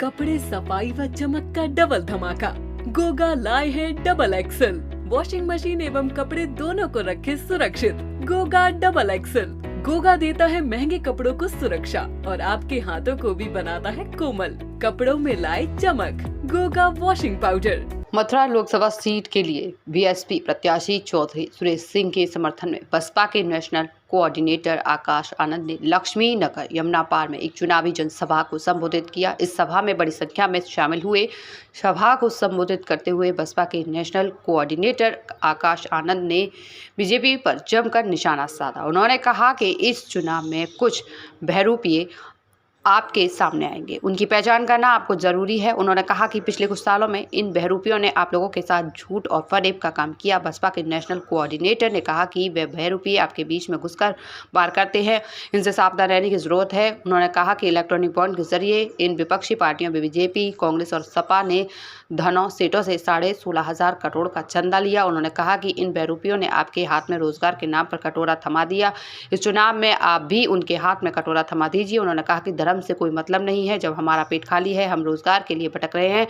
कपड़े सफाई व चमक का डबल धमाका। गोगा लाए है डबल एक्सल। वॉशिंग मशीन एवं कपड़े दोनों को रखे सुरक्षित। Goga double axle. गोगा देता है महंगे कपड़ों को सुरक्षा और आपके हाथों को भी बनाता है कोमल। कपड़ों में लाए चमक। Goga washing powder. Mathura Lok Sabha seat के लिए बीएसपी प्रत्याशी चौधरी सुरेश सिंह के समर्थन में बसपा के नेशनल कोऑर्डिनेटर आकाश आनंद ने लक्ष्मी नगर यमुना पार में एक चुनावी जनसभा को संबोधित किया। इस सभा में बड़ी संख्या में शामिल हुए। सभा को संबोधित करते हुए बसपा के नेशनल कोऑर्डिनेटर आकाश आनंद ने बीजेपी पर जमकर निशाना साधा। उन्होंने कहा कि इस चुनाव में कुछ बहरूपीय आपके सामने आएंगे, उनकी पहचान करना आपको ज़रूरी है। उन्होंने कहा कि पिछले कुछ सालों में इन बहरूपियों ने आप लोगों के साथ झूठ और फरेब का काम किया। बसपा के नेशनल कोऑर्डिनेटर ने कहा कि वे बहरूपी आपके बीच में घुसकर वार करते हैं, इनसे सावधान रहने की ज़रूरत है। उन्होंने कहा कि इलेक्ट्रॉनिक बॉन्ड के जरिए इन विपक्षी पार्टियों बीजेपी, कांग्रेस और सपा ने धनों सेठों से 16,500 करोड़ का चंदा लिया। उन्होंने कहा कि इन बहरूपियों ने आपके हाथ में रोजगार के नाम पर कटोरा थमा दिया। इस चुनाव में आप भी उनके हाथ में कटोरा थमा दीजिए। उन्होंने कहा कि धर्म से कोई मतलब नहीं है। जब हमारा पेट खाली है, हम रोजगार के लिए भटक रहे हैं।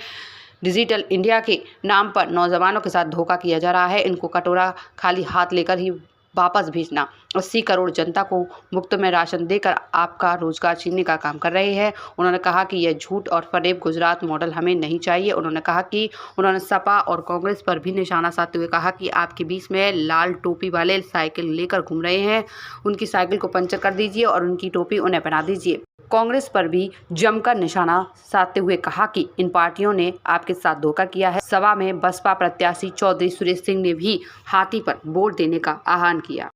डिजिटल इंडिया के नाम पर नौजवानों के साथ धोखा किया जा रहा है। इनको कटोरा खाली हाथ लेकर ही वापस भेजना। 80 करोड़ जनता को मुफ्त में राशन देकर आपका रोजगार छीनने का काम कर रहे हैं। उन्होंने कहा कि यह झूठ और फरेब गुजरात मॉडल हमें नहीं चाहिए। उन्होंने कहा कि उन्होंने सपा और कांग्रेस पर भी निशाना साधते हुए कहा कि आपके बीच में लाल टोपी वाले साइकिल लेकर घूम रहे हैं, उनकी साइकिल को पंचर कर दीजिए और उनकी टोपी उन्हें पहना दीजिए। कांग्रेस पर भी जमकर निशाना साधते हुए कहा कि इन पार्टियों ने आपके साथ धोखा किया है। सभा में बसपा प्रत्याशी चौधरी सुरेश सिंह ने भी हाथी पर वोट देने का आह्वान किया।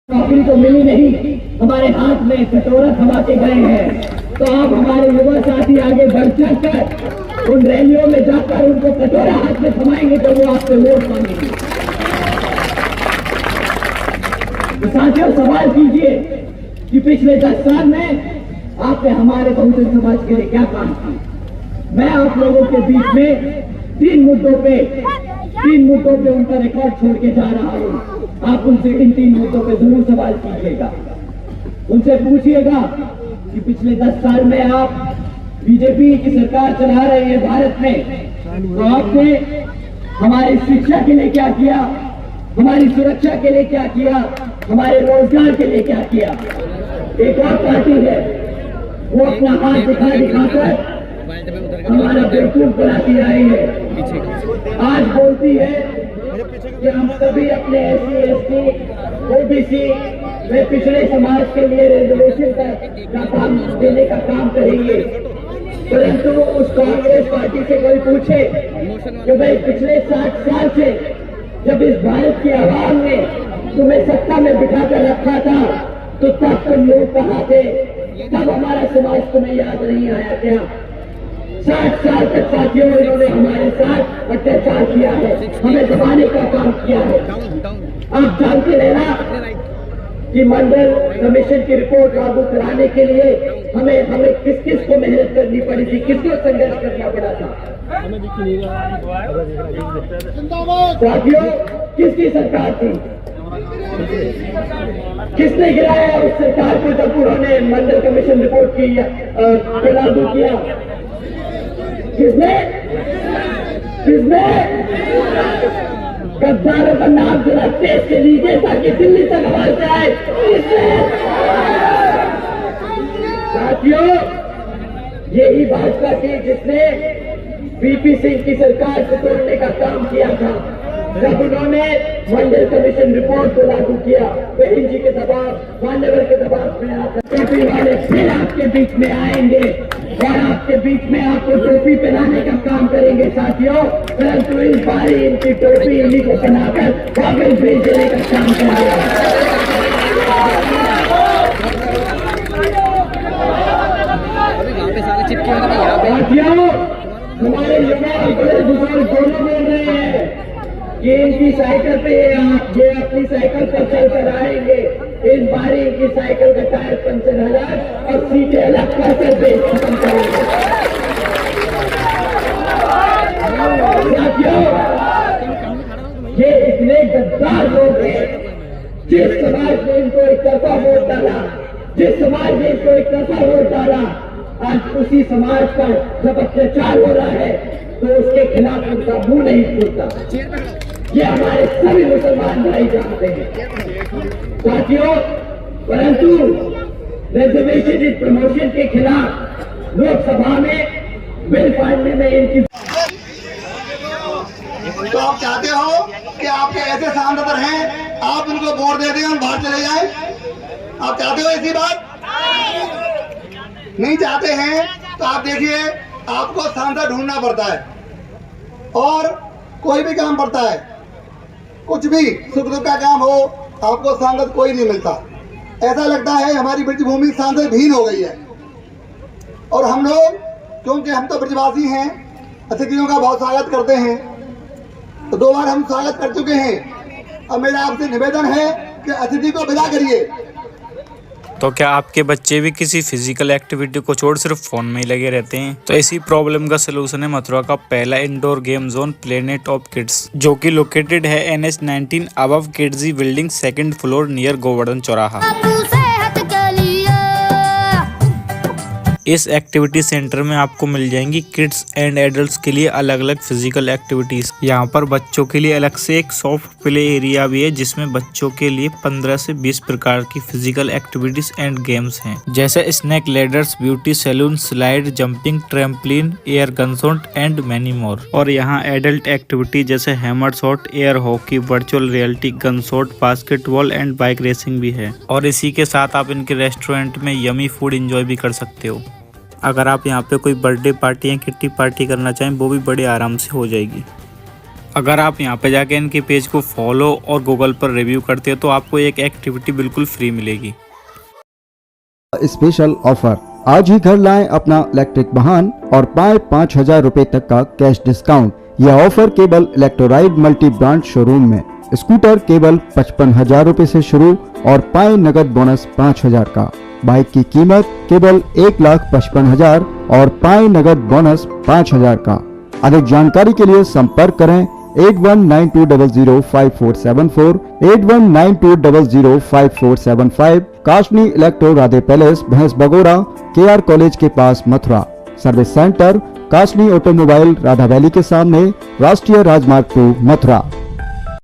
नौकरी तो मिली नहीं, हमारे हाथ में कटोरा थमा के गए हैं। तो आप हमारे युवा साथी आगे बढ़ चढ़कर उन रैलियों में जाकर उनको कटोरा हाथ में थमाएंगे तो वो आपसे वोट मांगेंगे। तो साथियों, सवाल कीजिए कि पिछले 10 साल में आपने हमारे बहुजन समाज के लिए क्या काम किया। मैं आप लोगों के बीच में तीन मुद्दों पे उनका रिकॉर्ड छोड़ के जा रहा हूं। आप उनसे इन 3 मुद्दों पे जरूर सवाल कीजिएगा। उनसे पूछिएगा कि पिछले 10 साल में आप बीजेपी की सरकार चला रहे हैं भारत में, तो आपने हमारी शिक्षा के लिए क्या किया, हमारी सुरक्षा के लिए क्या किया, हमारे रोजगार के लिए क्या किया। एक और पार्टी है, वो अपना हाथ दिखाकर हमारा बेवकूफ बनाती आई है। आज बोलती है कि हम सभी अपने SC, ST, OBC में पिछड़े समाज के लिए रिजर्वेशन का काम देने का काम करेंगे। परंतु उस कांग्रेस पार्टी से कोई पूछे कि भाई पिछले 60 साल से जब इस भारत की आवाम ने तुम्हें सत्ता में बिठा कर रखा था, तो तब तुम लोग कहाँ थे? तब हमारा समाज तुम्हें याद नहीं आया क्या? 60 साल तक साथियों इन्होंने हमारे साथ अत्याचार किया है, हमें दबाने का काम किया है। आप जानते रहना कि मंडल कमीशन की रिपोर्ट लागू कराने के लिए हमें किस को मेहनत करनी पड़ी थी, किसको संघर्ष करना पड़ा था। साथियों, किसकी सरकार थी? किसने गिराया उस सरकार को जब उन्होंने मंडल कमीशन रिपोर्ट की लागू किया? किसने गद्दारों का नाम जरा तेज से लीजिए ताकि दिल्ली तक आवाज जाए। साथियों, यही भाजपा थी जिसने VP सिंह की सरकार को तोड़ने का काम किया था। जब उन्होंने मंडल कमीशन रिपोर्ट को लागू किया, बहन जी के दबाव, मान्यवर के दबाव में आकर टोपी वाले फिर आपके बीच में आएंगे और आपके बीच में आपको टोपी पहनाने का काम करेंगे साथियों। परंतु इस बार इनकी टोपी इन्हीं को पहनाकर वापस भेज देने का काम करेंगे। साथियों, हमारे युवा और बड़े बुजुर्ग दोनों बोल रहे हैं कि इनकी साइकिल पे ये अपनी साइकिल पर चलकर आएंगे। इन बारी की साइकिल का टायर पंचर अलग और सीटें अलग करके देश खत्म करेंगे। साथियों, ये इतने गद्दार लोग हैं, जिस समाज ने इनको एक तरफा वोट डाला, जिस समाज ने इनको एक तरफा वोट डाला, आज उसी समाज पर जब अत्याचार हो रहा है तो उसके खिलाफ उनका मुंह नहीं खुलता। ये हमारे सभी मुसलमान भाई जानते हैं। साथियों, परंतु रिजर्वेशन प्रमोशन के खिलाफ लोकसभा में बिल फाड़ने में इनकी। तो आप चाहते हो कि आपके ऐसे सांसद हैं, आप उनको वोट दे दें और बाहर चले जाएं? आप चाहते हो ऐसी बात? नहीं चाहते हैं तो आप देखिए, आपको सांसद ढूंढना पड़ता है और कोई भी काम पड़ता है, कुछ भी सुख दुख का काम हो, आपको सांसद कोई नहीं मिलता। ऐसा लगता है हमारी ब्रजभूमि सांसद भीन हो गई है। और हम लोग, क्योंकि हम तो ब्रजवासी हैं, अतिथियों का बहुत स्वागत करते हैं, तो 2 बार हम स्वागत कर चुके हैं। अब मेरा आपसे निवेदन है कि अतिथि को विदा करिए। तो क्या आपके बच्चे भी किसी फिजिकल एक्टिविटी को छोड़ सिर्फ फोन में ही लगे रहते हैं? तो इसी प्रॉब्लम का सलूशन है मथुरा का पहला indoor game zone planet of kids, जो कि लोकेटेड है NH19 above Kidzy building 2nd floor near Govardhan चौराहा। इस एक्टिविटी सेंटर में आपको मिल जाएंगी किड्स एंड एडल्ट्स के लिए अलग अलग फिजिकल एक्टिविटीज। यहाँ पर बच्चों के लिए अलग से एक सॉफ्ट प्ले एरिया भी है, जिसमें बच्चों के लिए 15 से 20 प्रकार की फिजिकल एक्टिविटीज एंड गेम्स हैं, जैसे snake ladders, beauty salon, slide, jumping, trampoline, air gunshot and many more. और यहाँ एडल्ट एक्टिविटी जैसे hammer shot, air hockey, virtual reality, gun shot, basketball and bike racing भी है। और इसी के साथ आप इनके रेस्टोरेंट में यमी फूड एंजॉय भी कर सकते हो। अगर आप यहाँ पे कोई बर्थडे पार्टी या किट्टी पार्टी करना चाहें, वो भी बड़े आराम से हो जाएगी। अगर आप यहाँ पे जाके इनके पेज को फॉलो और गूगल पर रिव्यू करते हो तो आपको एक एक्टिविटी बिल्कुल फ्री मिलेगी। स्पेशल ऑफर, आज ही घर लाएं अपना इलेक्ट्रिक वाहन और पाएं 5000 रुपए तक का कैश डिस्काउंट। यह ऑफर केवल इलेक्ट्रोराइड मल्टी ब्रांड शोरूम में। स्कूटर केवल 55,000 रुपए से शुरू और पाएं नगद बोनस 5000 का। बाइक की कीमत केवल 1,55,000 और पाएं नगद बोनस 5000 का। अधिक जानकारी के लिए संपर्क करें 8192005474, 8192005475, काशनी इलेक्ट्रो राधे पैलेस, भैंस बगोरा, KR कॉलेज के पास Mathura. Service centre Kashni automobile, Radha Valley के सामने, राष्ट्रीय राजमार्ग 2 मथुरा।